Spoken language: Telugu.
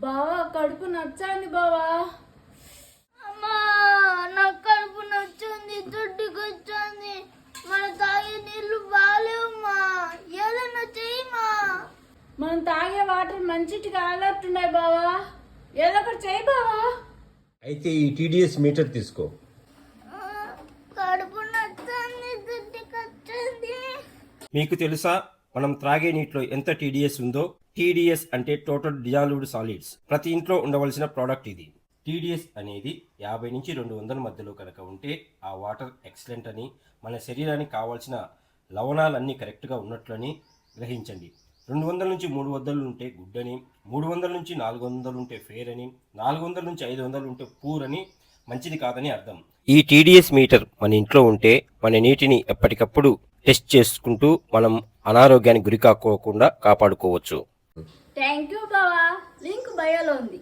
బావా కడుపు నచ్చాంది బావా. అమ్మా నాకు కడుపు నచ్చింది, దుడ్డుకి వచ్చింది. మన తాగే నీళ్లు బాగాలేవమ్మా, ఏదైనా చెయ్యమా. మనం తాగే వాటర్ మంచిటి కానట్టున్నాయి బావా, ఏదో ఒకటి చేయి బావా. అయితే ఈ టీడీఎస్ మీటర్ తీసుకో. కడుపు నచ్చింది, దుడ్డుకి వచ్చింది. మీకు తెలుసా మనం త్రాగే నీటిలో ఎంత టీడీఎస్ ఉందో? టీడీఎస్ అంటే టోటల్ డిజాల్వ్డ్ సాలిడ్స్. ప్రతి ఇంట్లో ఉండవలసిన ప్రోడక్ట్ ఇది. టీడీఎస్ అనేది 50 నుంచి 200 మధ్యలో కనుక ఉంటే ఆ వాటర్ ఎక్సలెంట్ అని, మన శరీరానికి కావాల్సిన లవణాలన్నీ కరెక్ట్గా ఉన్నట్లని గ్రహించండి. 200 నుంచి 300 ఉంటే గుడ్ అని, 300 నుంచి 400 ఉంటే ఫేర్ అని, 400 నుంచి 500 ఉంటే పూర్ అని, మంచిది కాదని అర్థం. ఈ టీడీఎస్ మీటర్ మన ఇంట్లో ఉంటే మన నీటిని ఎప్పటికప్పుడు టెస్ట్ చేసుకుంటూ మనం అనారోగ్యానికి గురి కాకోకుండా కాపాడుకోవచ్చు. థ్యాంక్ యూ బావా, లింక్ బయోలో ఉంది.